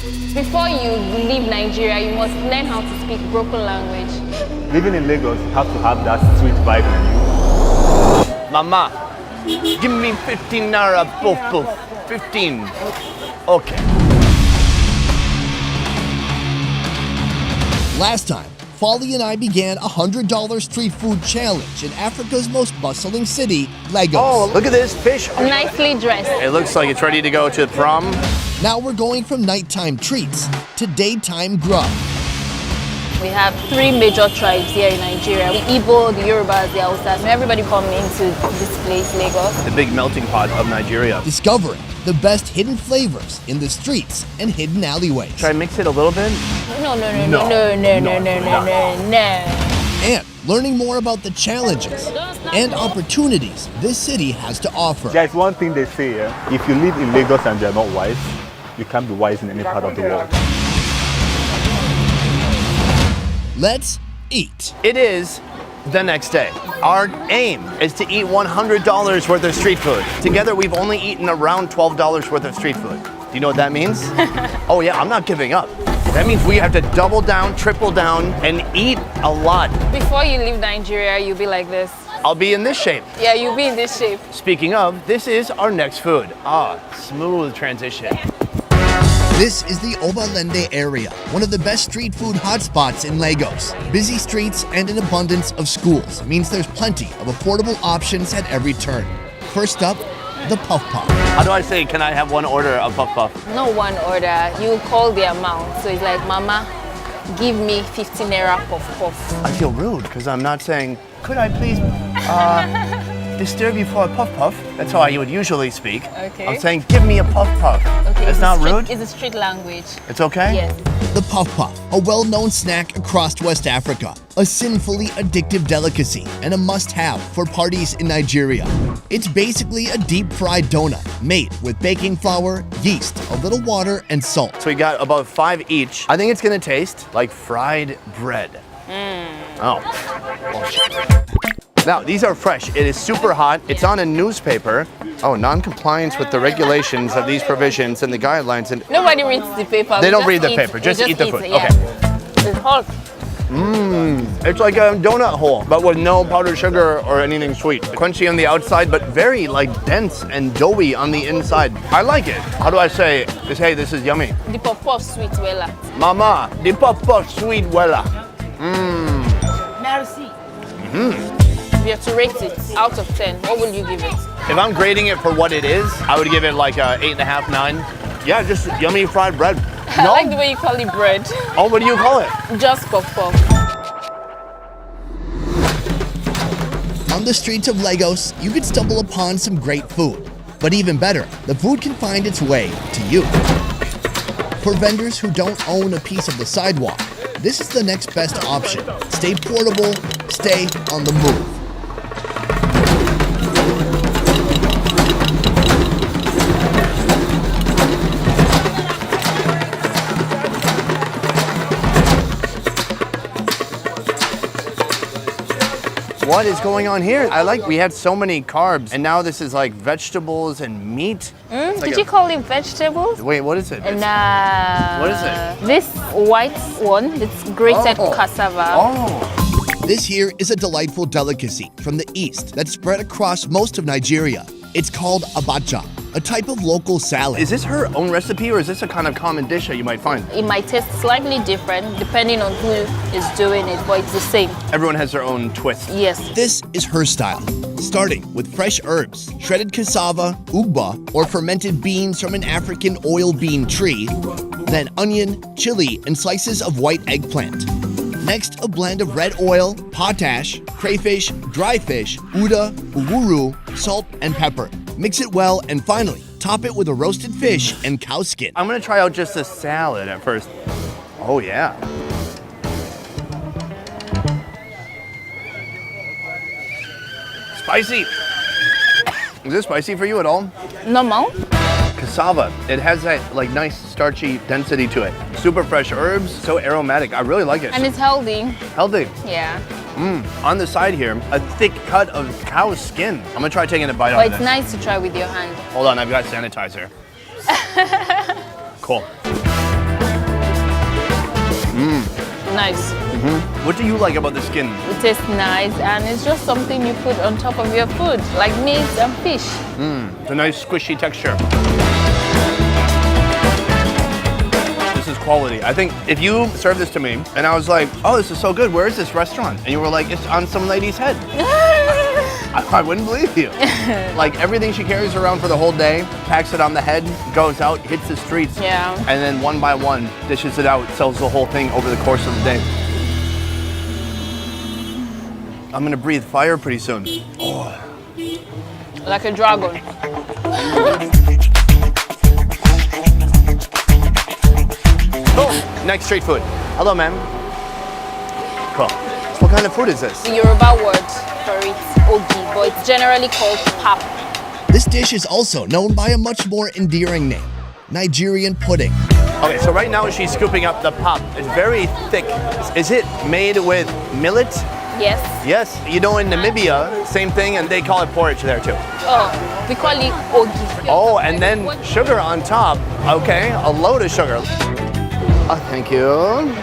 Before you leave Nigeria, you must learn how to speak broken language. Living in Lagos, you have to have that street vibe in you. Mama, give me 15 naira puff puff. 15. Okay. Last time, Folly and I began a $100 street food challenge in Africa's most bustling city, Lagos. Oh, look at this fish. Nicely dressed. It looks like it's ready to go to prom. Now we're going from nighttime treats to daytime grub. We have 3 major tribes here in Nigeria. The Igbo, the Yorubas, the Hausas. Everybody come into this place, Lagos. The big melting pot of Nigeria. Discovering the best hidden flavors in the streets and hidden alleyways. Should I mix it a little bit? No. And learning more about the challenges and opportunities this city has to offer. There's one thing they say, if you live in Lagos and you're not wise, you can't be wise in any part of the world. Let's eat. It is the next day. Our aim is to eat $100 worth of street food. Together, we've only eaten around $12 worth of street food. Do you know what that means? Oh yeah, I'm not giving up. That means we have to double down, triple down, and eat a lot. Before you leave Nigeria, you'll be like this. I'll be in this shape. Yeah, you'll be in this shape. Speaking of, this is our next food. Smooth transition. This is the Obalende area, one of the best street food hotspots in Lagos. Busy streets and an abundance of schools means there's plenty of affordable options at every turn. First up, the Puff Puff. How do I say, can I have one order of Puff Puff? No one order. You call the amount. So it's like, Mama, give me 15 naira puff puff. I feel rude because I'm not saying, could I please disturb you for a Puff Puff? That's how I would usually speak. Okay. I'm saying, give me a Puff Puff. Okay. It's not rude? It's a street language. It's okay? Yes. The Puff Puff, a well-known snack across West Africa, a sinfully addictive delicacy and a must-have for parties in Nigeria. It's basically a deep-fried donut made with baking flour, yeast, a little water, and salt. So we got about 5 each. I think it's gonna taste like fried bread. Oh shit. Now, these are fresh. It is super hot. It's on a newspaper. Oh, non-compliance with the regulations of these provisions and the guidelines. And Nobody reads the paper. they We don't just read the eat- paper. we Just eat the food. it, yeah. Okay. It's hot. It's like a donut hole, but with no powdered sugar or anything sweet. Crunchy on the outside, but very dense and doughy on the inside. I like it. How do I say this? Hey, this is yummy. The puff puff sweet wella. Mama, the puff puff sweet wella. Merci. If you have to rate it out of 10, what will you give it? If I'm grading it for what it is, I would give it like a 8.5, 9. Yeah, just yummy fried bread. I like the way you call it bread. Oh, what do you call it? Just puff puff. On the streets of Lagos, you could stumble upon some great food. But even better, the food can find its way to you. For vendors who don't own a piece of the sidewalk, this is the next best option. Stay portable, stay on the move. What is going on here? We had so many carbs, and now this is like vegetables and meat. Did you call it vegetables? Wait, what is it? Nah. What is it? This white one, it's grated Oh. cassava. Oh, This here is a delightful delicacy from the east that's spread across most of Nigeria. It's called abacha, a type of local salad. is this her own recipe, or is this a kind of common dish that you might find? It might taste slightly different depending on who is doing it, but it's the same. Everyone has their own twist. Yes. This is her style, starting with fresh herbs, shredded cassava, ugba, or fermented beans from an African oil bean tree, then onion, chili, and slices of white eggplant. Next, a blend of red oil, potash, crayfish, dry fish, uda, uguru, salt, and pepper. Mix it well, and finally, top it with a roasted fish and cow skin. I'm gonna try out just the salad at first. Oh yeah. Spicy. Is this spicy for you at all? Normal. Cassava, it has that nice starchy density to it. Super fresh herbs, so aromatic. I really like it. And it's healthy. Healthy. Yeah. On the side here, a thick cut of cow skin. I'm gonna try taking a bite But out of it's this. nice to try with your hand. Hold on, I've got sanitizer. Cool. Nice. What do you like about the skin? It tastes nice, and it's just something you put on top of your food, like meat and fish. It's a nice squishy texture. This is quality. I think if you served this to me and I was like, oh, this is so good, where is this restaurant? And you were like, it's on some lady's head. I wouldn't believe you. Like everything she carries around for the whole day, packs it on the head, goes out, hits the streets, Yeah. and then one by one dishes it out, sells the whole thing over the course of the day. I'm gonna breathe fire pretty soon. Oh. Like a dragon. Oh, next street food. Hello, ma'am. Cool. What kind of food is this? The Yoruba word for it, ogi, but it's generally called pap. This dish is also known by a much more endearing name, Nigerian pudding. Okay, so right now she's scooping up the pap. It's very thick. Is it made with millet? Yes. Yes. You know, in Namibia, same thing, and they call it porridge there too. Oh, we call it ogi. Oh, and then sugar on top. Okay, a load of sugar. Oh, thank you.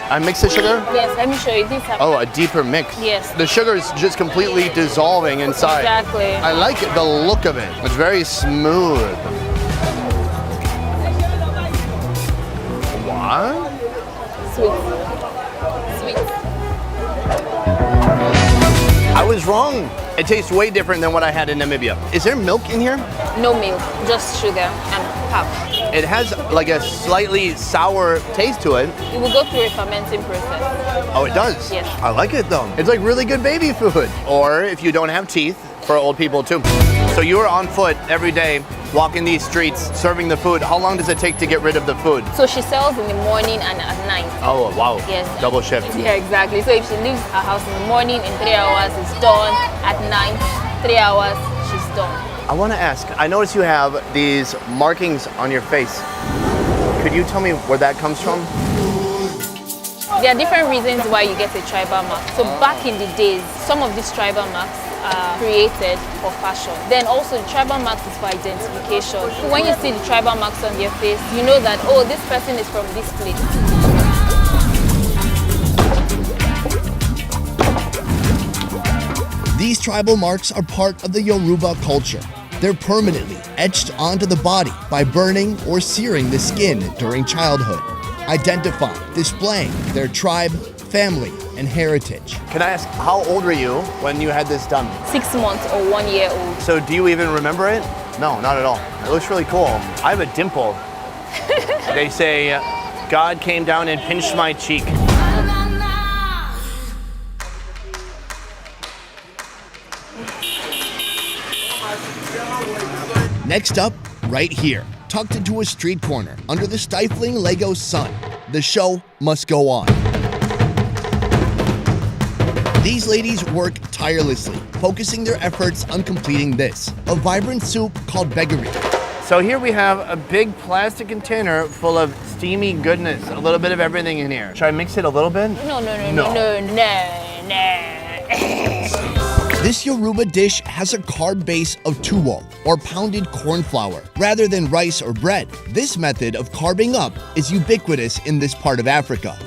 I mix the sugar? Yes, let me show you this. Oh, a deeper mix. Yes. The sugar is just completely dissolving inside. Exactly. I like it, the look of it. It's very smooth. What? Sweet. Sweet. I was wrong. It tastes way different than what I had in Namibia. Is there milk in here? No milk, just sugar and pap. It has like a slightly sour taste to it. It will go through a fermenting process. Oh, it does? Yes. I like it though. It's like really good baby food. Or if you don't have teeth, for old people too. So you are on foot every day, walking these streets, serving the food. How long does it take to get rid of the food? So she sells in the morning and at night. Oh, wow. Yes. Double shift. Yeah, exactly. So if she leaves her house in the morning, in 3 hours it's done. At night, 3 hours, she's done. I want to ask, I notice you have these markings on your face. Could you tell me where that comes from? There are different reasons why you get a tribal mark. So back in the days, some of these tribal marks are created for fashion. Then also the tribal marks is for identification. So when you see the tribal marks on your face, you know that, oh, this person is from this place. These tribal marks are part of the Yoruba culture. They're permanently etched onto the body by burning or searing the skin during childhood, identifying, displaying their tribe, family, and heritage. Can I ask, how old were you when you had this done? 6 months or 1 year old. So do you even remember it? No, not at all. It looks really cool. I have a dimple. They say, God came down and pinched my cheek. Next up, right here, tucked into a street corner under the stifling Lagos sun, the show must go on. These ladies work tirelessly, focusing their efforts on completing this, a vibrant soup called begari. So here we have a big plastic container full of steamy goodness, a little bit of everything in here. Should I mix it a little bit? No. This Yoruba dish has a carb base of tuwo, or pounded corn flour, rather than rice or bread. This method of carbing up is ubiquitous in this part of Africa.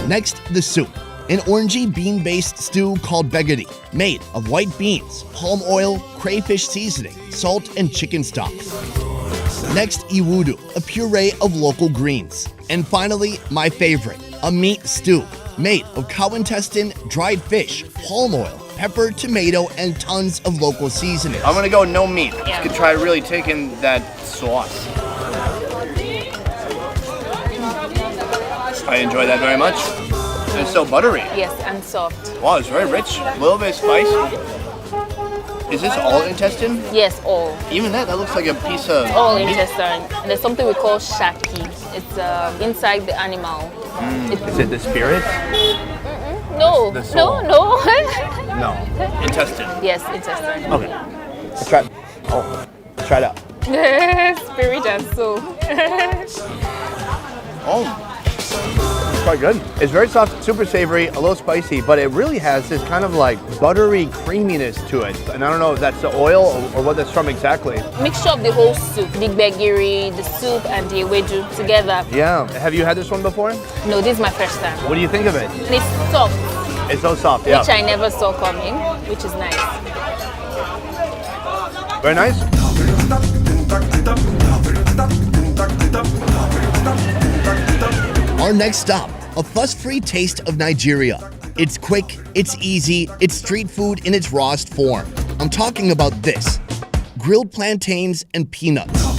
Next, the soup, an orangey bean-based stew called begari, made of white beans, palm oil, crayfish seasoning, salt, and chicken stock. Next, iwudu, a puree of local greens. And finally, my favorite, a meat stew, made of cow intestine, dried fish, palm oil, pepper, tomato, and tons of local seasonings. I'm gonna go no meat. Yeah. You could try really taking that sauce. I enjoy that very much. It's so buttery. Yes, and soft. Wow, it's very rich. A little bit of spice. Is this all intestine? Yes, all. Even that looks like a piece of All meat. intestine. And there's something we call shaki. It's inside the animal. Is it the spirit? No, The soul. no. No. Intestine. Yes, intestine. Okay. Let's try it. Oh, let's try it out. Spirit and soul. Oh. quite good. It's very soft, super savory, a little spicy, but it really has this kind of like buttery creaminess to it. And I don't know if that's the oil or what that's from exactly. Mixture of the whole soup, the gbegiri, the soup, and the ewedu together. Yeah. Have you had this one before? No, this is my first time. What do you think of it? And it's soft, It's so soft, yeah. which I never saw coming, which is nice. Very nice. Our next stop, a fuss-free taste of Nigeria. It's quick, it's easy, it's street food in its rawest form. I'm talking about this, grilled plantains and peanuts.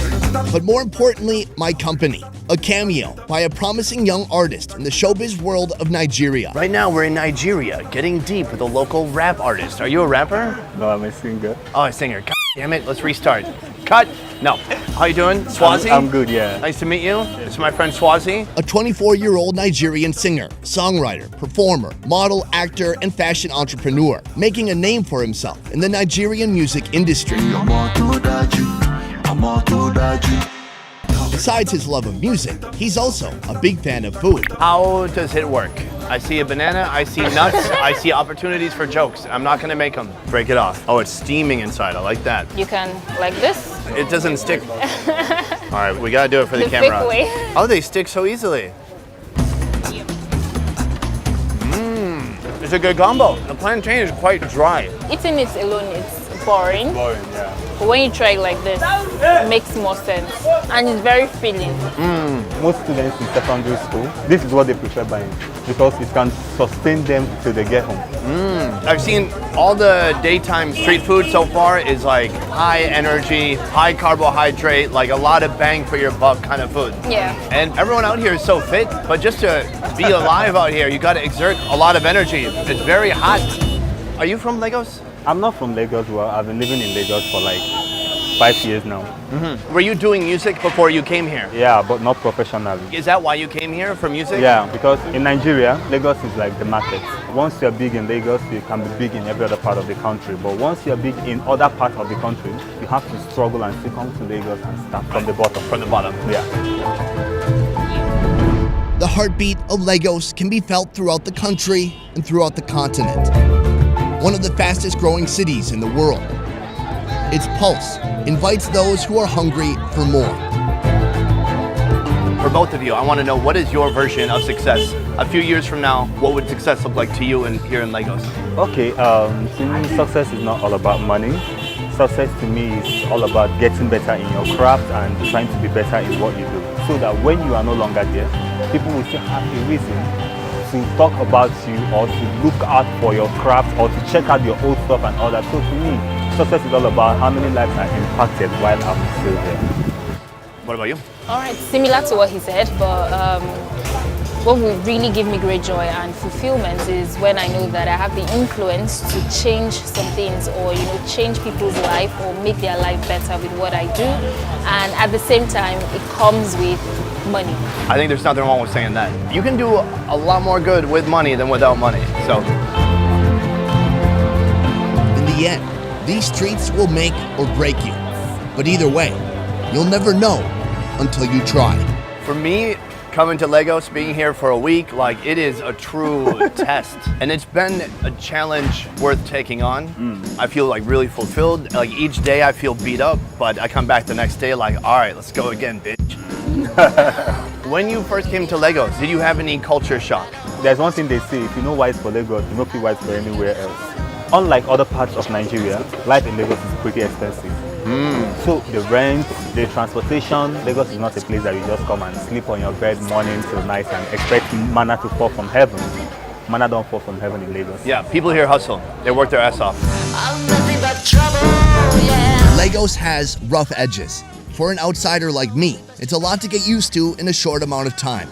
But more importantly, my company, a cameo by a promising young artist in the showbiz world of Nigeria. Right now we're in Nigeria, getting deep with a local rap artist. Are you a rapper? No, I'm a singer. Oh, a singer. God damn it, let's restart. Cut. No. How you doing? Swazi? I'm good, yeah. Nice to meet you. This is my friend Swazi. A 24-year-old Nigerian singer, songwriter, performer, model, actor, and fashion entrepreneur, making a name for himself in the Nigerian music industry. Besides his love of music, he's also a big fan of food. How does it work? I see a banana, I see nuts, I see opportunities for jokes. I'm not gonna make them. Break it off. Oh, it's steaming inside. I like that. You can, like this. It doesn't stick. All right, we gotta do it for the The camera. thick way. Oh, they stick so easily. It's a good combo. The plantain is quite dry. Eating it alone, it's boring. Boring, yeah. But when you try it like this, it makes more sense. And it's very filling. Most students in secondary school, this is what they prefer buying because it can sustain them till they get home. I've seen all the daytime street food so far is like high energy, high carbohydrate, like a lot of bang for your buck kind of food. Yeah. And everyone out here is so fit, but just to be alive out here, you gotta exert a lot of energy. It's very hot. Are you from Lagos? I'm not from Lagos, well, I've been living in Lagos for like 5 years now. Were you doing music before you came here? Yeah, but not professionally. Is that why you came here for music? Yeah, because in Nigeria, Lagos is like the market. Once you're big in Lagos, you can be big in every other part of the country. But once you're big in other parts of the country, you have to struggle and still come to Lagos and start from the bottom. From the bottom. Yeah. The heartbeat of Lagos can be felt throughout the country and throughout the continent. One of the fastest growing cities in the world. Its pulse invites those who are hungry for more. For both of you, I want to know, what is your version of success? A few years from now, what would success look like to you here in Lagos? Okay, to me, success is not all about money. Success to me is all about getting better in your craft and trying to be better in what you do. So that when you are no longer there, people will still have a reason to talk about you or to look out for your craft or to check out your old stuff and all that. So to me, success is all about how many lives are impacted while I'm still there. What about you? All right, similar to what he said, but what would really give me great joy and fulfillment is when I know that I have the influence to change some things or, change people's life or make their life better with what I do. And at the same time, it comes with money. I think there's nothing wrong with saying that. You can do a lot more good with money than without money. So, In the end, these streets will make or break you. But either way, you'll never know until you try. for me, coming to Lagos, being here for a week, like, it is a true test. And it's been a challenge worth taking on. I feel like really fulfilled. Like each day I feel beat up, but I come back the next day like, all right, let's go again, bitch. When you first came to Lagos, did you have any culture shock? There's one thing they say, if you know why it's for Lagos, you know feel why it's for anywhere else. Unlike other parts of Nigeria, life in Lagos is pretty expensive. So the rent, the transportation, Lagos is not a place that you just come and sleep on your bed morning till night and expect manna to fall from heaven. Manna don't fall from heaven in Lagos. Yeah, people here hustle. They work their ass off. I'm nothing but trouble, yeah. Lagos has rough edges. For an outsider like me, it's a lot to get used to in a short amount of time.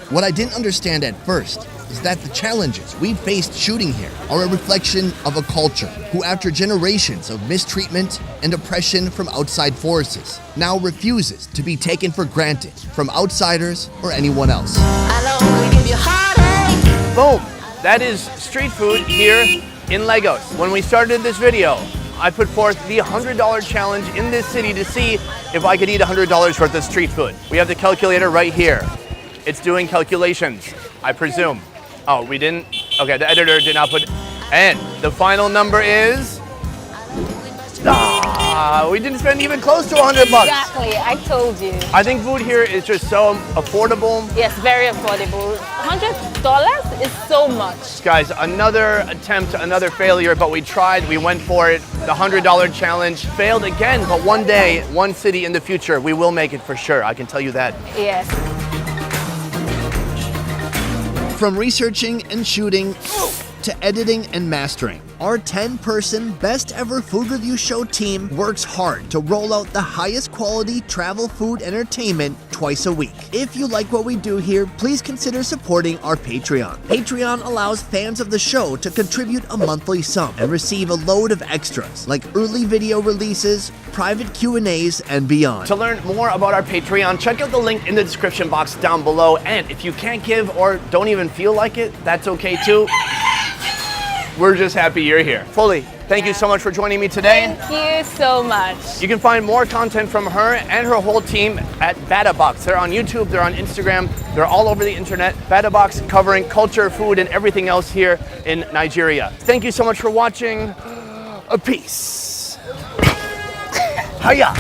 What I didn't understand at first is that the challenges we've faced shooting here are a reflection of a culture who, after generations of mistreatment and oppression from outside forces, now refuses to be taken for granted from outsiders or anyone else. I'll only give you heartache. Boom! That is street food here in Lagos. When we started this video, I put forth the $100 challenge in this city to see if I could eat $100 worth of street food. We have the calculator right here. It's doing calculations, I presume. Oh, we didn't? Okay, the editor did not put. And the final number is. We didn't spend even close to $100. Exactly, I told you. I think food here is just so affordable. Yes, very affordable. $100 is so much. Guys, another attempt, another failure, but we tried, we went for it. The $100 challenge failed again, but one day, one city in the future, we will make it for sure. I can tell you that. Yes. From researching and shooting to editing and mastering, our 10-person Best Ever Food Review Show team works hard to roll out the highest quality travel food entertainment twice a week. If you like what we do here, please consider supporting our Patreon. Patreon allows fans of the show to contribute a monthly sum and receive a load of extras like early video releases, private Q&As, and beyond. To learn more about our Patreon, check out the link in the description box down below. And if you can't give or don't even feel like it, that's okay too. We're just happy you're here. Fully, thank you so much for joining me today. Thank you so much. You can find more content from her and her whole team at BadaBox. They're on YouTube, they're on Instagram, they're all over the internet. BadaBox covering culture, food, and everything else here in Nigeria. Thank you so much for watching. Peace. Hiya.